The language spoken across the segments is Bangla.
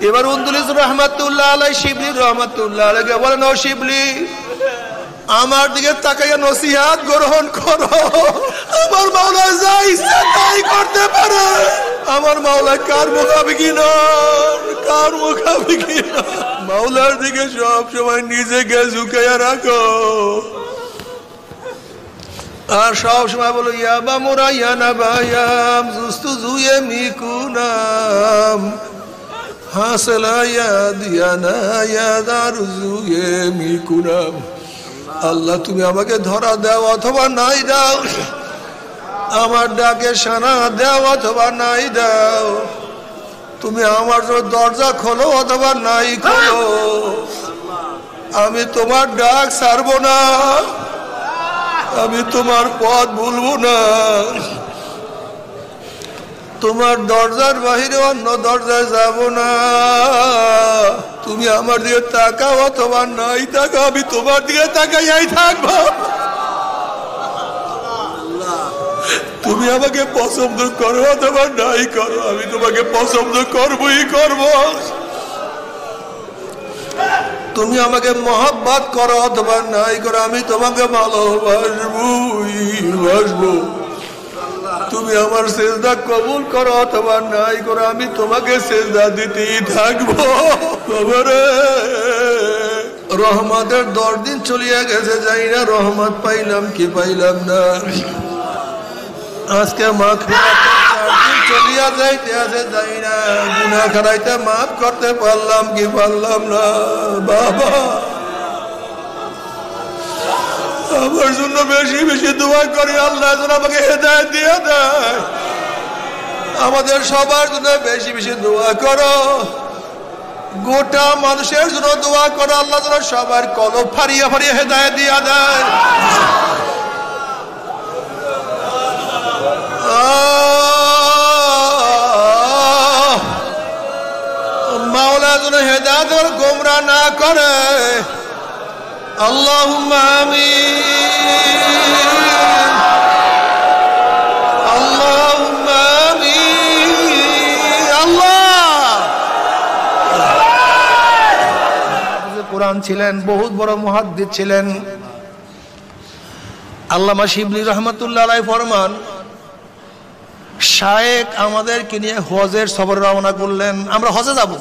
এবার উনদুলিস রহমাতুল্লাহ আলাই শিবলি রহমাতুল্লাহ আলাইকে বলেন, ও শিবলি আমার দিকে তাকাইয়া নসিহত গ্রহণ করো। আমার মাওলা যা ইচ্ছা তাই করতে পারে। আমার মাওলা কার মুখাপেক্ষি নন, কার মুখাপেক্ষি নন। মাওলার দিকে সব সময় নিজেকে ঝুঁকাইয়া রাখো আর সব সময় বলো, ইয়া বামুরা ইয়া নাবায়াম জুস্তু জুয়ে মিকুনাম হাসলা ইয়া দিয়ানা ইয়া দারুজুয়ে মিকুনাম। আল্লাহ তুমি আমাকে ধরা দাও অথবা নাই দাও, আমার ডাকে সানা দাও অথবা নাই দাও, তুমি আমার দরজা খোলো অথবা নাই খোলো, আমি তোমার ডাক ছাড়বো না, আমি তোমার পথ ভুলবো না, তোমার দরজার বাহিরে অন্য দরজায় যাব না। তুমি আমার দিকে তাকাও অথবা নাই তাকাও, আমি তোমার দিকে তাকাইয়াই থাকবো। তুমি আমাকে পছন্দ করো অথবা নাই করো, আমি তোমাকে পছন্দ করবই করব। তুমি আমাকে মহব্বত করো অথবা নাই করো, আমি তোমাকে ভালোবাসবই বাসবো। তুমি আমার সেজদা কবুল করো অথবা নাই করো, আমি তোমাকে সেজদা দিতেই থাকবো। রহমতের 10 দিন চলিয়া গেছে, যাই না রহমত পাইলাম কি পাইলাম না। আজকে চলিয়া যাইতে আছে, যাই না গুনাহ খারাইতে মাফ করতে পারলাম কি পারলাম না। বাবা আমার জন্য বেশি বেশি দোয়া করি, আল্লাহ যেন আমাকে হেদায়েত দিয়ে দেয়। আমাদের সবার জন্য বেশি বেশি দোয়া করো, গোটা মানুষের জন্য দোয়া করো, আল্লাহ যেন সবার কলব ফাড়িয়ে ফাড়িয়ে হেদায়েত দিয়ে দেয়। মাওলা যেন হেদায়েত গোমরা না করে। আল্লাহুম্মা আমিন, আল্লাহুম্মা আমিন। আল্লাহ কোরআন ছিলেন, বহুত বড় মুহাদ্দিস ছিলেন। আল্লামা শিবলি রহমাতুল্লাহ আলাইহি ফরমান, শায়েখ আমাদেরকে নিয়ে হজের সফরে রওনা করলেন। আমরা হজে যাব,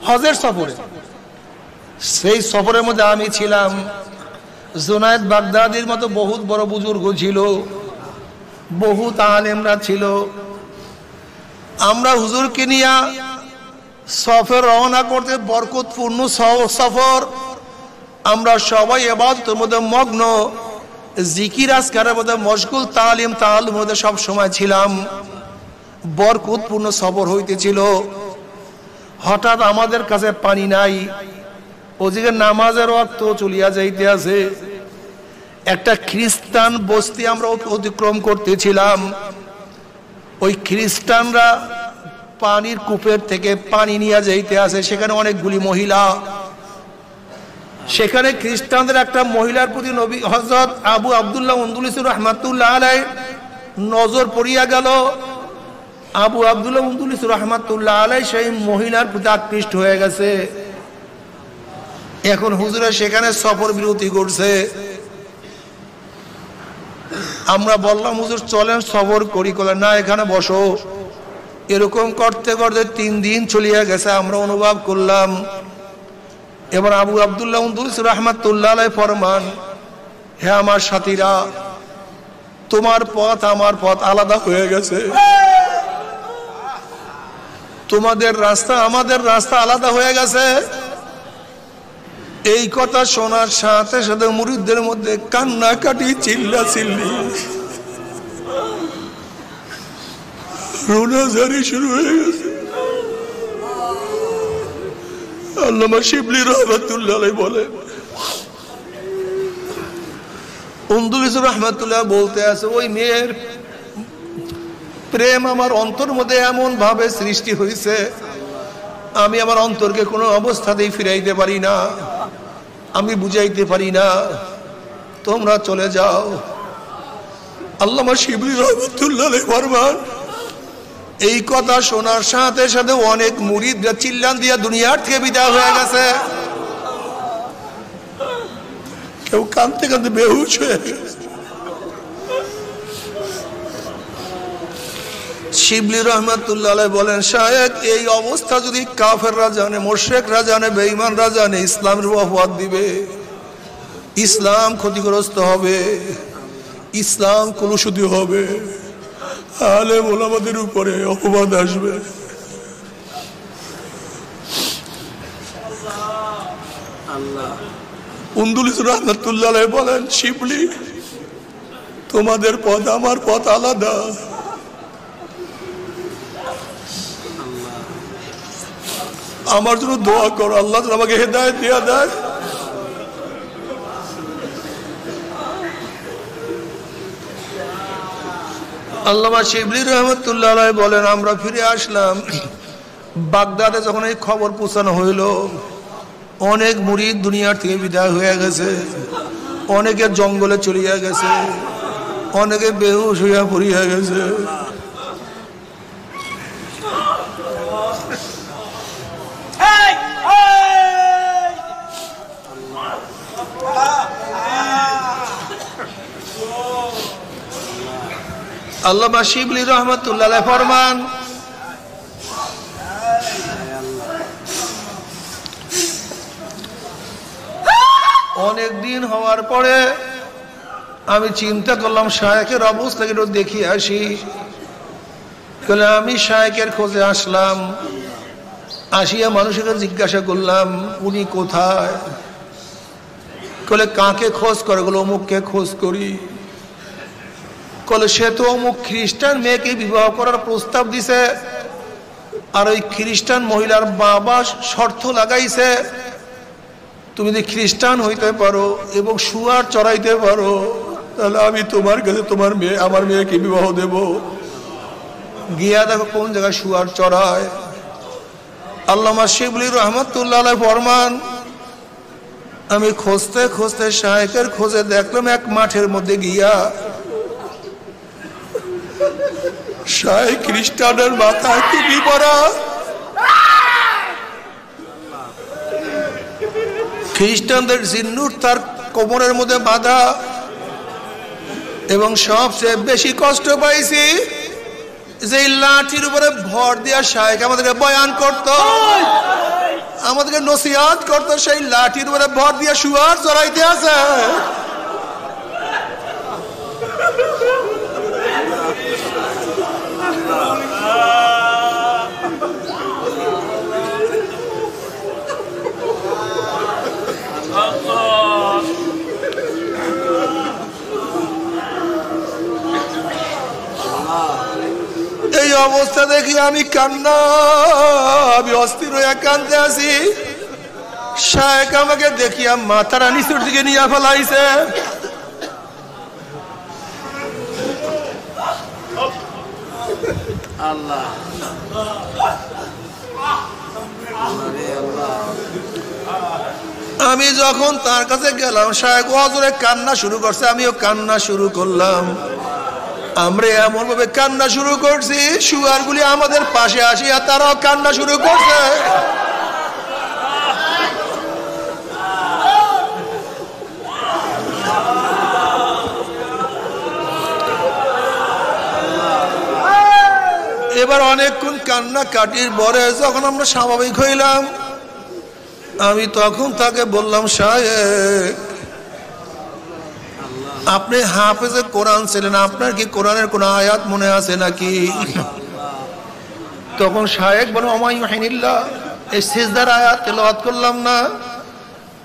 হজের সফরে। সেই সফরের মধ্যে আমি ছিলাম, জুনায়েদ বাগদাদির মতো বহুত বড় বুজুর্গ ছিল, বহুত আলেমরা ছিল। আমরা হুজুরকে নিয়ে সফর রওনা করতে, বরকতপূর্ণ সফর। আমরা সবাই ইবাদতের মধ্যে মগ্ন, জিকির আজকারের মধ্যে মশগুল, তালিম তাআল্লুমের মধ্যে সব সময় ছিলাম। বরকতপূর্ণ সফর হইতেছিল। হঠাৎ আমাদের কাছে পানি নাই, ওদিকে নামাজের ওয়াক্ত চলিয়া যাইতে আছে। একটা খ্রিস্টান বস্তি আমরা অতিক্রম করতেছিলাম। ওই খ্রিস্টানরা পানির কূপের থেকে পানি নিয়ে যাইতে আছে। সেখানে অনেকগুলি মহিলা। সেখানে খ্রিস্টানদের একটা মহিলার প্রতি নবী হযরত আবু আব্দুল্লাহ উনদুলিসি রাহমাতুল্লাহ আলাইহি নজর পড়িয়া গেল। আবু আব্দুল্লাহ উনদুলিসি রাহমাতুল্লাহ আলাইহি সেই মহিলার প্রতি আকৃষ্ট হয়ে গেছে। এখন হুজুরা সেখানে সফর বিরতি করছে। আমরা বললাম, হুজুর চলেন সফর করি। বলেন না, এখানে বসো। এরকম করতে করতে 3 দিন চলিয়া গেছে। আমরা অনুভব করলাম। এবার আবু আব্দুল্লাহ উনদুলিসি রাহমাতুল্লাহ আলাইহি ফরমান, হে আমার সাথীরা, তোমার পথ আমার পথ আলাদা হয়ে গেছে। তোমাদের রাস্তা আমাদের রাস্তা আলাদা হয়ে গেছে। এই কথা শোনার সাথে সাথে মুরিদদের মধ্যে কান্নাকাটি, চিল্লাচিল্লি, রোনাজারি শুরু হয়ে গেছে। আল্লামা শিবলি রহমাতুল্লাহ আলাইহি বলে, উনদুলিসি রাহমাতুল্লাহ বলতে আছে, ওই মেয়ের প্রেম আমার অন্তর মধ্যে এমন ভাবে সৃষ্টি হয়েছে, আমি আমার অন্তরকে কোনো অবস্থাতেই ফিরাইতে পারি না, আমি বুঝাইতে পারি না। তোমরা চলে যাও। আল্লামা শিবলি রহমাতুল্লাহ আলাইহি ফরমান, এই কথা শোনার সাথে সাথে অনেক মুরিদরা চিল্লান দিয়া দুনিয়ার থেকে বিদায় হয়ে গেছে। কেউ কাঁদতে কাঁদতে বেহুশ হয়ে গেছে। শিবলি রহমাতুল্লাহ আলাইহি বলেন, শায়েখ এই অবস্থা যদি কাফেররা জানে, মুশরিকরা জানে, বেঈমানরা জানে, ইসলামের অপবাদ দিবে, ইসলাম ক্ষতিগ্রস্ত হবে, ইসলাম কলুষিত হবে, আলেম ওলামাদের উপরে অপবাদ আসবে। উন্দুলিস রহমাতুল্লাহ আলাইহি বলেন, শিবলি তোমাদের পথ আমার পথ আলাদা। আমার জন্য দোয়া করো, আল্লাহ আমাকে হেদায়েত দিয়ে দেয়। আল্লামা শিবলি রহমাতুল্লাহ আলাইহি বলেন, আমরা ফিরে আসলাম বাগদাদে। যখন এই খবর পৌঁছানো হইল, অনেক মুরিদ দুনিয়ার থেকে বিদায় হয়ে গেছে, অনেকে জঙ্গলে চলিয়া গেছে, অনেকে বেহুশ হইয়া পড়িয়া গেছে। আল্লামা শিবলি রহমাতুল্লাহ আলাইহি ফরমান, অনেক দিন হওয়ার পরে আমি চিন্তা করলাম শায়েখের অবস্থা একটু দেখি আসি। আমি শায়েখের খোঁজে আসলাম, আসিয়া মানুষকে জিজ্ঞাসা করলাম উনি কোথায়। কলে কাকে খোঁজ করে? বলে অমুককে খোঁজ করি। কলে সে তো অমুক খ্রিস্টান মেয়েকে বিবাহ করার প্রস্তাব দিছে, আর ওই খ্রিস্টান মহিলার বাবা শর্ত লাগাইছে, তুমি যদি খ্রিস্টান হইতে পারো এবং শুয়ার চড়াইতে পারো, তাহলে আমি তোমার কাছে তোমার মেয়ে আমার মেয়েকে বিবাহ দেব। গিয়া দেখো কোন জায়গায় শুয়ার চড়ায়। আল্লামা শিবলি রহমাতুল্লাহ আলাইহি ফরমান, আমি খুঁজতে খুঁজতে শায়েখের খোঁজে দেখলাম এক মাঠের মধ্যে গিয়া শায়েখ খ্রিস্টানের মাথায় টুপি পরা, খ্রিস্টানদের জিন্নুর তার কোমরের মধ্যে বাঁধা। এবং সবচেয়ে বেশি কষ্ট পাইছি যে লাঠির উপরে ভর দিয়া শায়েখ আমাদেরকে বয়ান করত, আমাদেরকে নসিহত করতো, সেই লাঠির উপরে ভর দিয়া শুয়ার চড়াইতে আছে। এই অবস্থা দেখি আমি অস্থির হয়ে কান্দতে আছি। শায়েখ আমাকে দেখিয়া মাথারা নিচের দিকে নিয়ে ফেলাইছে। আমি যখন তার কাছে গেলাম, শায়েখ হজরে কান্না শুরু করছে, আমিও কান্না শুরু করলাম। আমরা এমন ভাবে কান্না শুরু করছি, শুয়ার গুলি আমাদের পাশে আসিয়া তারাও কান্না শুরু করছে। এবার অনেকক্ষণ কান্না কাটির পরে যখন আমরা স্বাভাবিক হইলাম, আমি তখন তাকে বললাম, শায়েখ আপনি হাফেজে কোরআন ছিলেন, আপনার কি কোরআনের কোন আয়াত মনে আছে নাকি? তখন শায়েখ বলেন, ওমাইয়ুহিনিল্লাহ, এই সিজদার আয়াত তেলাওয়াত করলাম না?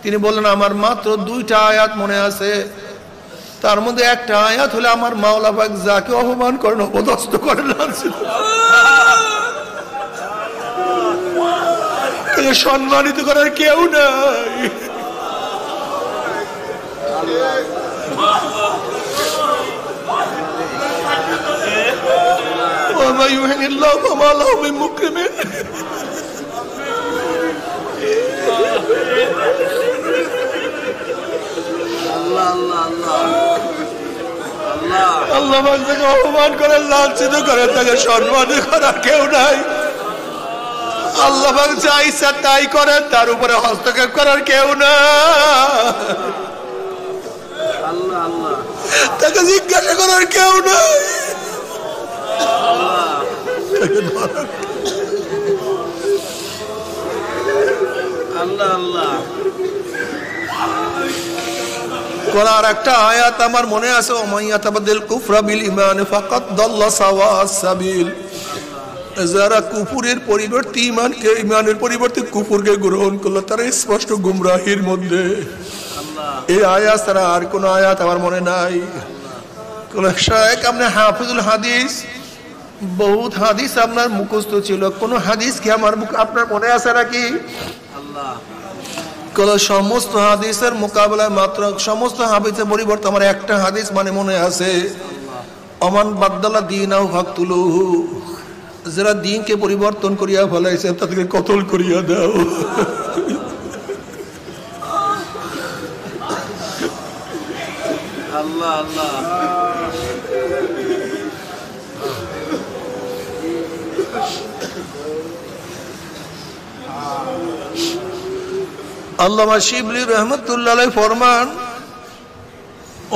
তিনি বললেন, আমার মাত্র 2টা আয়াত মনে আছে। তার মধ্যে একটা আয়াত হলে আমার মাওলা পাক যাকে অপমান করেন, অপদস্থ করেন, সম্মানিত করার কেউ নাই। وما يهن الله فما له من مكرم। আল্লাহ আল্লাহ তাকে অপমান করে লাঞ্ছিত করে তাকে সম্মান করার কেউ নাই। আল্লাহ যা ইচ্ছা তাই করেন, তার উপরে হস্তক্ষেপ করার কেউ না। তাকে জিজ্ঞাসা করার কেউ নাই। কোরআনের একটা আয়াত আমার মনে আছে, ওমাইয়াতাবাদিল কুফরা বিল ঈমান ফাকাদ দাল্লা সাওয়া'আস সাবিল। যারা কুফরের পরিবর্তে ঈমানকে, ঈমানের পরিবর্তে কুফরকে গ্রহণ করলো তারা স্পষ্ট গুমরাহির মধ্যে। এই আয়াত ছাড়া আর কোন আয়াত আমার মনে নাই। কোন শায়েখ আপনি হাফিজুল হাদিস, বহুত হাদিস আপনার মুখস্থ ছিল, কোন হাদিস কি আমার আপনার মনে আছে নাকি? সমস্ত হাদিসের মোকাবেলায় মাত্র সমস্ত হাদিসের পরিবর্তে আমার একটা হাদিস মানে মনে আছে, অমান বাদ্দালা দীনাহু ফাকতুলুহু। যারা দ্বীনকে পরিবর্তন করিয়া ফেলাইছে তাদেরকে কতল করিয়া দাও। আল্লাহ আল্লাহ। আল্লামা শিবলি রহমতুল্লাহ আলাইহি ফরমান,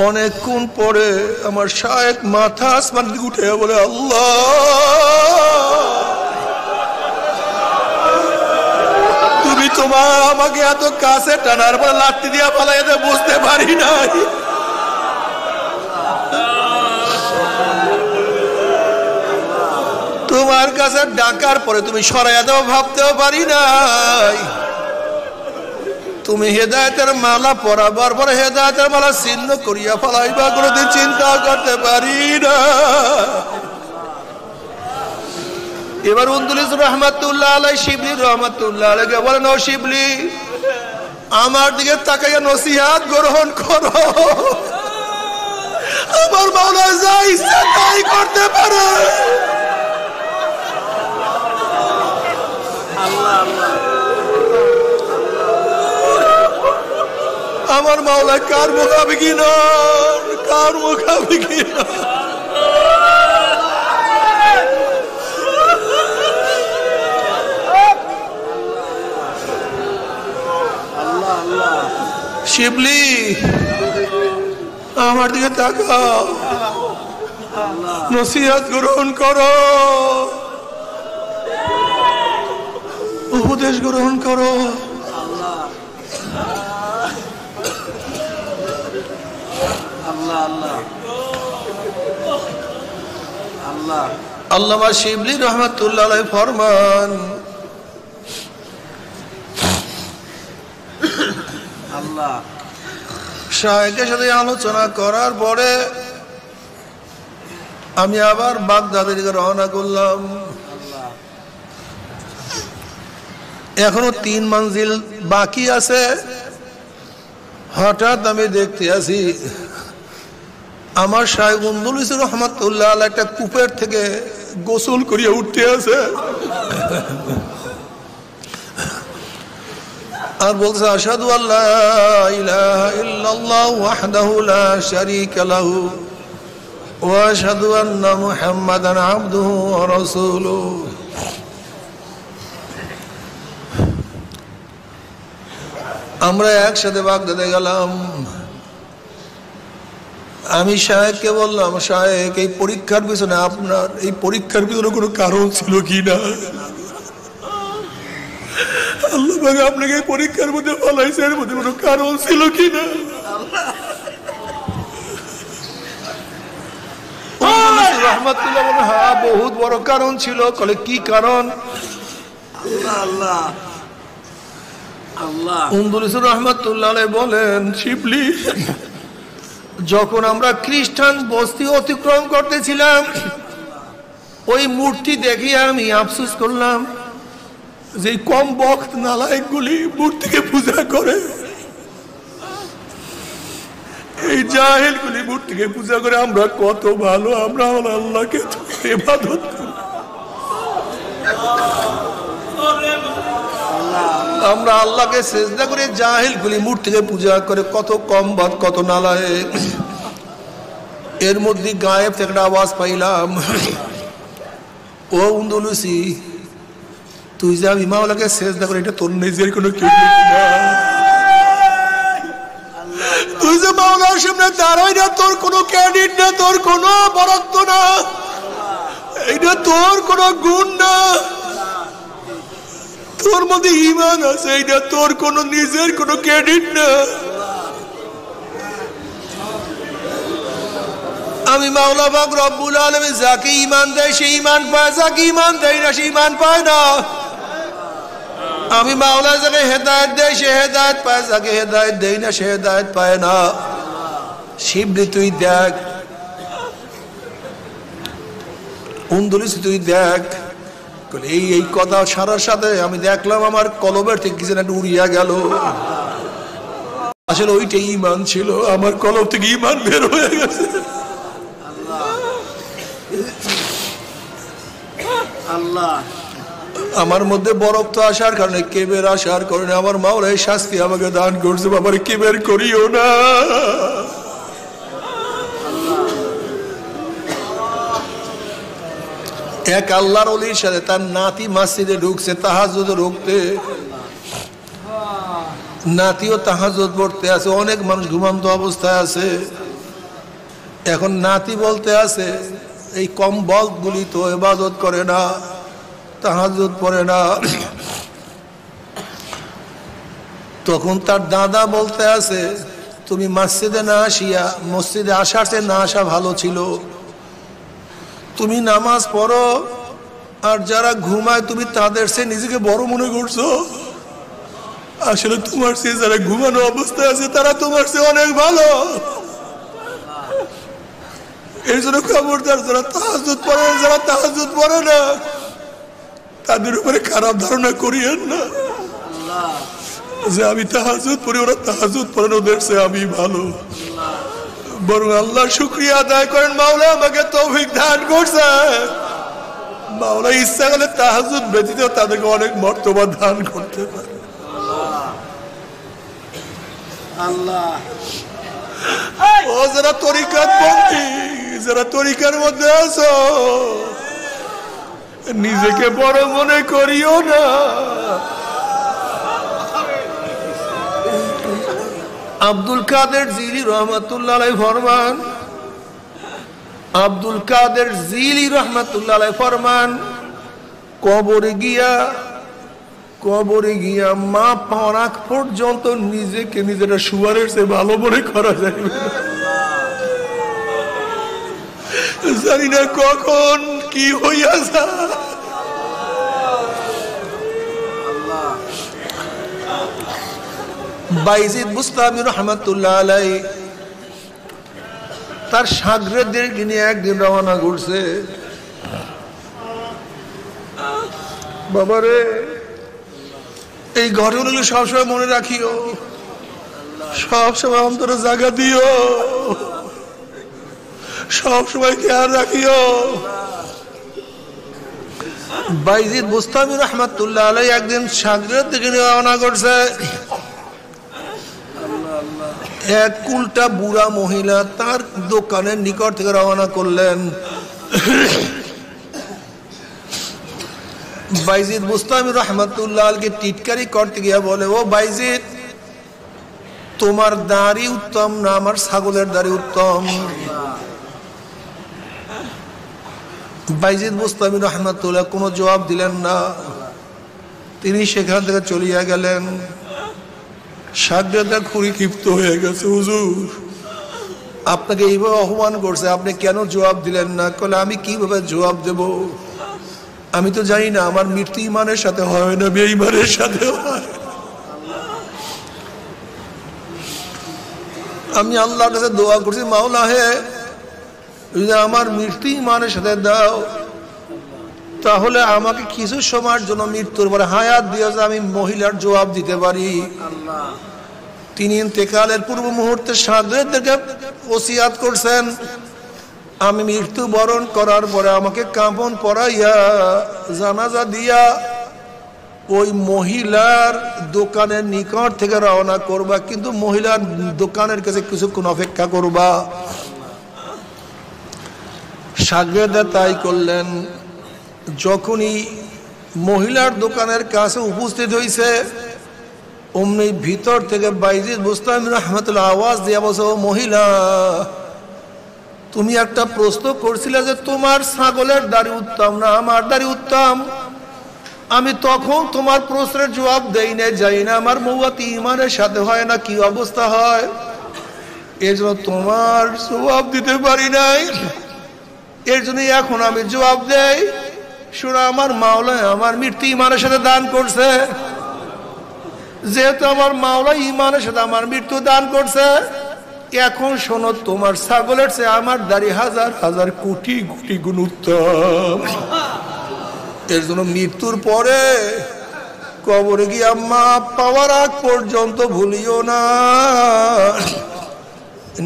অনেকক্ষণ পরে আমার শায়েখ মাথা আসমান দিকে উঠে বলে, আল্লাহ তুমি তোমার আমাকে এত কাছে টানার পর লাঠি দিয়া পালাই বুঝতে পারি নাই। তোমার কাছে ডাকার পরে তুমি সরাইয়া দাও ভাবতেও পারি নাই। তুমি হেদায়েতের মালা পরাবার পরে হেদায়েতের মালা ছিন্ন করিয়া ফেলাইবা কোনোদিন চিন্তা করতে পারি না। এবার উনদুলিস রহমাতুল্লাহ আলাইহি শিবলি রহমাতুল্লাহ আলাইহি বলেন, ও শিবলি আমার দিকে তাকাইয়া নসিহত গ্রহণ করো। আমার মাওলা যা ইচ্ছা তাই করতে পারে। আল্লাহ আল্লাহ। আমার মাওলা কার মুখাপেক্ষী নন, কার মুখাপেক্ষী নন। শিবলি আমার দিকে তাকাও, নসিহত গ্রহণ করো, উপদেশ গ্রহণ করো। আল্লামা শিবলি রহমাতুল্লাহ আলাইহি ফরমান, শায়েখের সাথে আলোচনা করার পরে আমি আবার বাগদাদের দিকে রওনা করলাম। এখনো 3 মঞ্জিল বাকি আছে। হঠাৎ আমি দেখতে আসি আমার শায়েখ উনদুলিস রহমাতুল্লাহ আলাইহি একটা কূপের থেকে গোসল করিয়া উঠতে আছে আর বলছে, আশহাদু আল্লা ইলাহা ইল্লাল্লাহু ওয়াহদাহু লা শারীকা লাহু ওয়া আশহাদু আন্না মুহাম্মাদান আবদুহু ওয়া রাসূলুহু। আমরা একসাথে বাগদাদে গেলাম। আমি শায়েখকে বললাম, শায়েখ এই পরীক্ষার পিছনে আপনার এই পরীক্ষার পিছনে কোনো কারণ ছিল কিনা? আল্লাহ আপনাকে এই পরীক্ষার মধ্যে ফলাইছে, এর মধ্যে কোনো কারণ ছিল কিনা? রহমাতুল্লাহ বলেন, হ্যাঁ বহুত বড় কারণ ছিল। বলে কি কারণ? আল্লাহ আল্লাহ। উনদুলিস রহমাতুল্লাহ আলাইহি বলেন, শিবলি যখন আমরা খ্রিস্টান বস্তি অতিক্রম করতেছিলাম ওই মূর্তি দেখে আমি আফসোস করলাম যে কম বক্ত নালায়েকগুলি মূর্তিকে পূজা করে, এই জাহেলগুলি মূর্তিকে পূজা করে। আমরা কত ভালো, আমরা আল্লাহকে ইবাদত করি, আমরা আল্লাহকে সিজদা করে, জাহেলগুলি মূর্তিকে পূজা করে। কত কম বাদ, কত নালায়েক। এর মধ্যে গায়েব থেকে একটা আওয়াজ পাইলাম, ও উন্দুলুসি, তুই যে আমি মাওলাকে সেজদা করে, এটা তোর নিজের কোনো কিডনি না। তুই যে মাওলার সামনে দাঁড়াই না, তোর কোনো ক্রেডিট না, তোর কোনো বরত্ব না, এটা তোর কোনো গুণ না। তোর মধ্যে ঈমান আছে, এটা তোর কোনো নিজের কোনো ক্রেডিট না। আমি মাওলা পাক রব্বুল আলামিন যাকে ঈমান দেয় সে ঈমান পায়, যাকে ঈমান দেয় না সে ঈমান পায় না। আমি মাওলা যাকে হেদায়েত দেয় সে হেদায়েত পায়, যাকে হেদায়েত দেয় না সে হেদায়েত পায় না। শিবলি তুই দেখ, উন্দুলিস তুই দেখ। এই কথা সারার সাথে আমি দেখলাম আমার কলবের থেকে কিছু একটা উড়িয়া গেল। আসলে ওইটাই ঈমান ছিল, আমার কলব থেকে ঈমান বের হয়ে গেছে। আল্লাহ আমার মধ্যে বরক্ত আসার কারণে, কেবের আসার কারণে আমার মাওলা এই শাস্তি আমাকে দান করছে। বাবার কেবের করিও না। এক আল্লাহর ওলির সাথে তার নাতি মসজিদে ঢুকছে তাহাজ্জুদ রুকতে, নাতিও তাহাজ্জুদ পড়তে আছে, অনেক মানুষ ঘুমন্ত অবস্থায় আছে। এখন নাতি বলতে আছে, এই কম বলগুলি তো ইবাদত করে না, তাহাজ্জুদ পড়ে না। তখন তার দাদা বলতে আছে, তুমি মসজিদে না আসিয়া, মসজিদে আসার চেয়ে না আসা ভালো ছিল। তুমি নামাজ পড়ো, আর যারা ঘুমায় তুমি তাদের সে নিজেকে বড় মনে করছো। আসলে তোমার সে যারা ঘুমানো অবস্থায় আছে তারা তোমার সে অনেক ভালো। এই জন্য খবরদার, যারা তাহাজ্জুদ পড়ে, যারা তাহাজ্জুদ পড়ে না তাদের উপরে খারাপ ধারণা করিয়েন না যে আমি তাহাজ্জুদ পড়ি, ওরা তাহাজ্জুদ পড়েন, ওদের সে আমি ভালো। বরং আল্লাহর শুকরিয়া আদায় করেন, মাওলা আমাকে তৌফিক দান করছে। মাওলা ইচ্ছা করলে তাহাজ্জুদ ব্যতীত তাদেরকে অনেক মর্তবা দান করতে পারে। আল্লাহ ও যারা তরিকাত পন্থী, যারা তরিকার মধ্যে আছো, নিজেকে বড় মনে করিও না। আব্দুল কাদের জিলি রহমাতুল্লাহ আলাইহি ফরমান, আব্দুল কাদের জিলি রহমাতুল্লাহ আলাইহি ফরমান, কবরে গিয়া মা পাওয়ার আগ পর্যন্ত নিজেকে নিজেরা শুয়ারের চেয়ে ভালো মনে করা যায়। জানি না কখন কি হইয়া যায়। বাইজিদ বুস্তামি রহমাতুল্লাহ আলাইহি তার শাগরেদদেরকে নিয়ে একদিন রওনা করছে। বাবারে, এই ঘটনাগুলো সবসময় মনে রাখিও, সবসময় অন্তরে জায়গা দিও, সবসময় খেয়াল রাখিও। বাইজিদ বুস্তামি রহমাতুল্লাহ আলাইহি একদিন শাগরেদ থেকে রওনা করছে। এক উল্টা বুড়া মহিলা তার দোকানের নিকট থেকে রওনা করলেন। বাইজিদ বুস্তামি রহমাতুল্লাহ আলাইহি টিটকারি করতে গিয়ে বলে, ও বাইজিদ, তোমার দাড়ি উত্তম না আমার ছাগলের দাড়ি উত্তম? বাইজিদ বুস্তামি রহমাতুল্লাহ কোনো জবাব দিলেন না। তিনি সেখান থেকে চলিয়া গেলেন। শাগরেদরা খুবই ক্ষিপ্ত হয়ে গেছে, হুজুর আপনাকে এইভাবে অপমান করছে, আপনি কেন জবাব দিলেন না? বলে, আমি কিভাবে জবাব দেব? আমি তো জানি না, আমার মৃত্যু ইমানের সাথে হয় না, বেঈমানের সাথে হয়। আমি আল্লাহর কাছে দোয়া করছি, মাওলা হে, যদি আমার মৃত্যু ইমানের সাথে দাও তাহলে আমাকে কিছু সময়ের জন্য মৃত্যুর পরে হায়াত দিয়ে আমি মহিলার জবাব দিতে পারি। তিনি ইন্তেকালের পূর্ব মুহূর্তে শাগরেদদেরকে ওসিয়াত করছেন, আমি মৃত্যু বরণ করার পরে আমাকে কাফন পরাইয়া জানাজা দিয়া ওই মহিলার দোকানের নিকট থেকে রওনা করবা, কিন্তু মহিলার দোকানের কাছে কিছুক্ষণ অপেক্ষা করবা। শাগরেদা তাই করলেন। যখনই মহিলার দোকানের কাছে উপস্থিত হয়েছে, অমনি ভিতর থেকে বাইজিদ বুস্তামি রাহমাতুল্লাহ আওয়াজ দিয়ে বলছে, ও মহিলা, তুমি একটা প্রশ্ন করছিলে যে তোমার ছাগলের দাড়ি উত্তম না আমার দাড়ি উত্তম। আমি তখন তোমার প্রশ্নের জবাব দেই না, যাই না, আমার মৌয়াতি ইমানের সাথে হয় না, কি অবস্থা হয়, এর জন্য তোমার জবাব দিতে পারি নাই। এর জন্য এখন আমি জবাব দেই, শোনো, আমার মাওলা আমার মৃত্যু ইমানের সাথে দান করছে। যেহেতু আমার মাওলা ইমানের সাথে আমার মৃত্যু দান করছে, এখন শোনো, তোমার ছাগলের চেয়ে আমার দাড়ি হাজার হাজার কোটি কোটি গুণ উত্তম। এর জন্য মৃত্যুর পরে কবরে গিয়ে আম্মা পাওয়ার আগ পর্যন্ত ভুলিও না,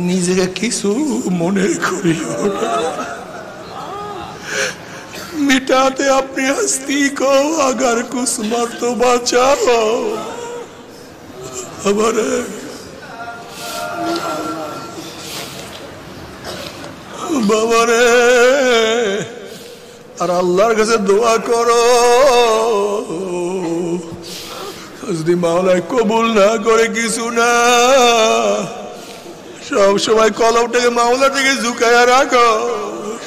নিজেকে কিছু মনে করিও না। मिटाते अपनी हस्ती को अगर कुछ मर्तबा चाहो हमारे বাবারে। আর আল্লাহর কাছে দোয়া করো, যদি মাওলায় কবুল না করে কিছু না, সব সময় কলমটাকে মাওলার দিকে ঝুঁকাইয়া রাখো,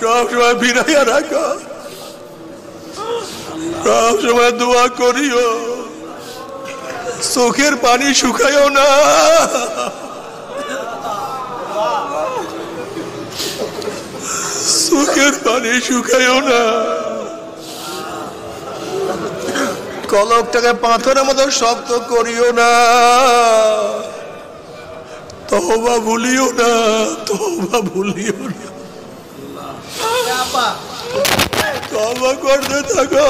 সব সময় ফিরাইয়া রাখো, সব সময় দোয়া করিও, চোখের পানি শুকাইও না। চোখের পানি শুকাইও না, কলকটাকে পাথরের মতো শক্ত করিও না, তওবা ভুলিও না, তওবা ভুলিও না, তওবা করতে থাকো,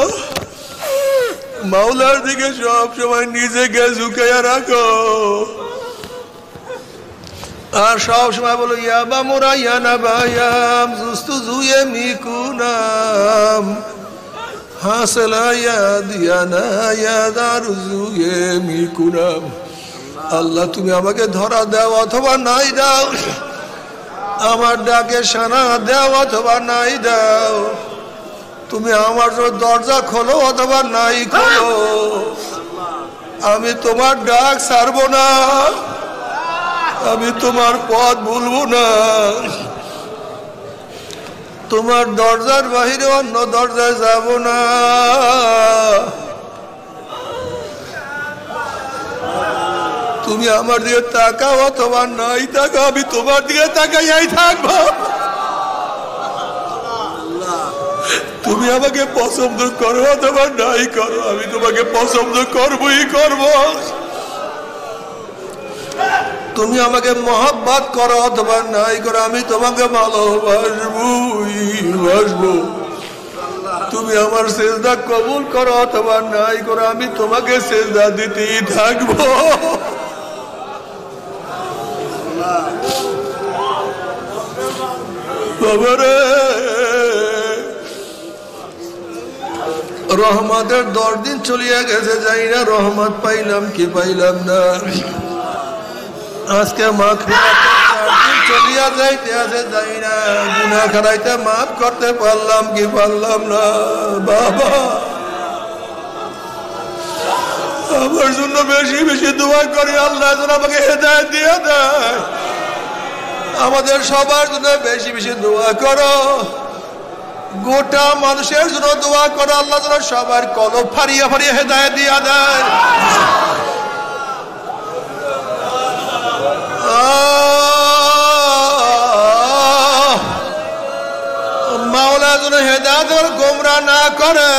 মাওলার দিকে সব সময় নিজেকে ঝুঁকাইয়া রাখো। আর সব সময় বলো, ইয়াবা মোরা ইয়ানা বায়াম জুস্তু জুয়ে মিকুনাম হাসলা ইয়াদিয়ানা ইয়াদারু জুয়ে মিকুনাম। আল্লাহ, তুমি আমাকে ধরা দাও অথবা নাই দাও, আমার ডাকে সানা দাও অথবা নাই দাও, তুমি আমার জন্য দরজা খোলো অথবা নাই খোলো, আমি তোমার ডাক ছাড়বো না, আমি তোমার পথ ভুলবো না, তোমার দরজার বাহিরে অন্য দরজায় যাব না। তুমি আমার দিকে তাকাও অথবা নাই তাকাও, আমি তোমার দিকে তাকাইয়াই থাকবো। তুমি আমাকে পছন্দ করো অথবা নাই করো, আমি তোমাকে পছন্দ করবই করবো। তুমি আমাকে মহব্বত করো অথবা নাই করো, আমি তোমাকে ভালোবাসবই বাসবো। তুমি আমার সেজদা কবুল করো অথবা নাই করো, আমি তোমাকে সেজদা দিতেই থাকবো। বাবারে, রহমতের 10 দিন চলিয়া গেছে, যাই না রহমত পাইলাম কি পাইলাম না। আজকে মাগফিরাতের চলিয়া যাইতে আছে, যাই না গুনাহ খারাইতে মাফ করতে পারলাম কি পারলাম না। বাবা, আমার জন্য বেশি বেশি দোয়া করি, আল্লাহ যেন আমাকে হেদায়েত দিয়ে দেয়। আমাদের সবার জন্য বেশি বেশি দোয়া করো, গোটা মানুষের জন্য দোয়া করো, আল্লাহ যেন সবার কলব ফারিয়ে ফারিয়ে হেদায়েত দিয়ে দেয়। মাওলা যেন হেদায়েত আর গোমরাহ না করে।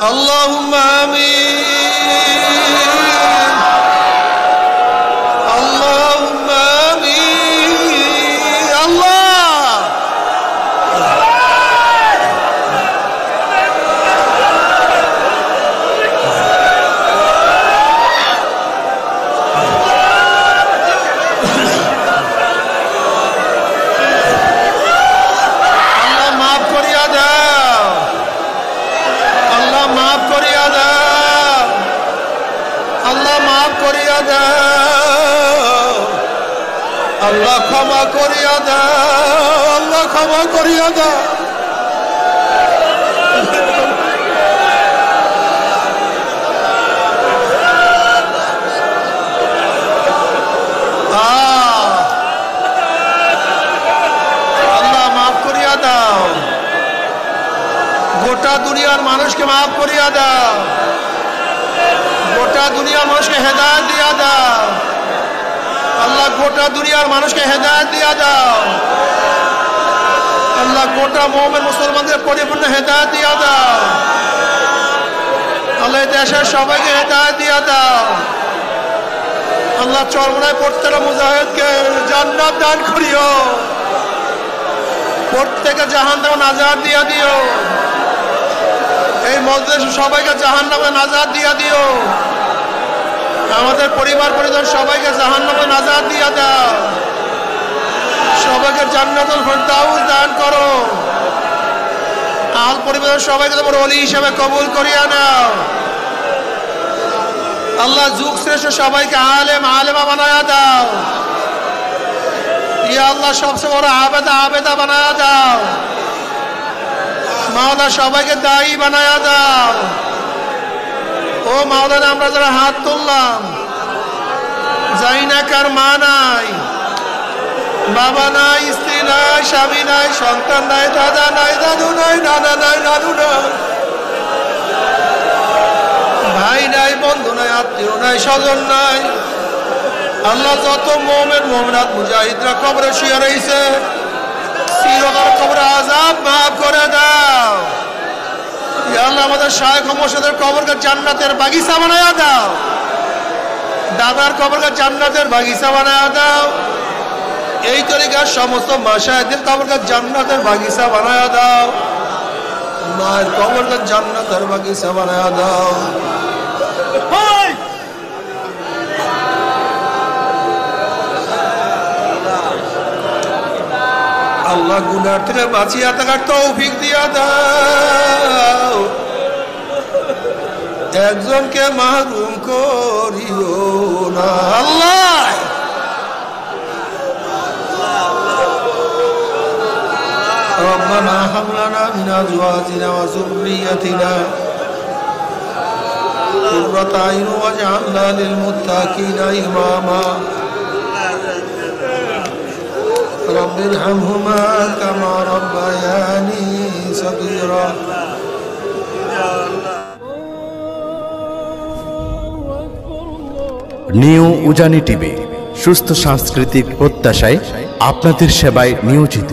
আল্লাহুম্মা আমিন, আল্লাহুম্মা আমিন। আল্লাহ, মাফ করিয়া দাও, আল্লাহ ক্ষমা করিয়া দাও, আল্লাহ ক্ষমা করিয়া দাও। আল্লাহ মাফ করিয়া দাও, গোটা দুনিয়ার মানুষকে মাফ করিয়া দাও, গোটা দুনিয়ার মানুষকে হেদায়েত দিয়া দাও। আল্লাহ গোটা দুনিয়ার মানুষকে হেদায়েত দিয়া দাও। আল্লাহ গোটা মুমিন মুসলমানদের পরিপূর্ণ হেদায়েত দিয়া দাও। আল্লাহ দেশের সবাইকে হেদায়েত দিয়া দাও। আল্লাহ চরমনায় প্রত্যেকটা মুজাহিদকে জান্নাত দান করিও, প্রত্যেকে জাহান্নামে নাজাত দিয়া দিও। এই মজলিসে সবাইকে জাহান্নামে নাজাত দিয়া দিও। আমাদের পরিবার পরিজন সবাইকে জাহান্নামে নাজাত দিয়া দাও। সবাইকে জান্নাতুল ফিরদাউস দান করো। আল পরিবার সবাইকে তোমার ওলি হিসেবে কবুল করিয়া নাও। আল্লাহ যুগ শ্রেষ্ঠ সবাইকে আলেমা বানায়া দাও। ইয়া আল্লাহ সবচেয়ে বড় আবেদা বানায়া দাও। মাওলা সবাইকে দায়ী বানায়া দাও। ও মাওলানা, আমরা যারা হাত তুললাম, যাই না কার মা নাই, বাবা নাই, স্ত্রী নাই, স্বামী নাই, সন্তান নাই, দাদা নাই, দাদু নাই, নানা নাই, নানু নাই, ভাই নাই, বন্ধু নাই, আত্মীয় নাই, স্বজন নাই। আল্লাহ যত মুমিন মুমিনাত মুজাহিদরা কবরে শুয়ে রয়েছে, চিরকাল কবরে আযাব মাফ করে দাও। ইয়া আল্লাহ আমাদের শায়েখ মুর্শিদের কবরকে জান্নাতের বাগিচা বানায়া দাও। দাদার কবরকে জান্নাতের বাগিচা বানায়া দাও। এই তরিকার সমস্ত মাশায়েখদের কবরকে জান্নাতের বাগিচা বানায়া দাও। মায়ের কবরকে জান্নাতের বাগিচা বানায়া দাও। আল্লাহ গুনাহ থেকে বাঁচিয়া থাকার তৌফিক দিয়া দাও। একজনকে মাহরুম করিও না আল্লাহ। ربنا هب لنا من ازواجنا وذريتنا قرة اعين واجعلنا للمتقين اماما رب ارحمهما كما ربياني صغيرا। নিউ উজানি টিভি সুস্থ সাংস্কৃতিক প্রত্যাশায় আপনাদের সেবায় নিয়োজিত।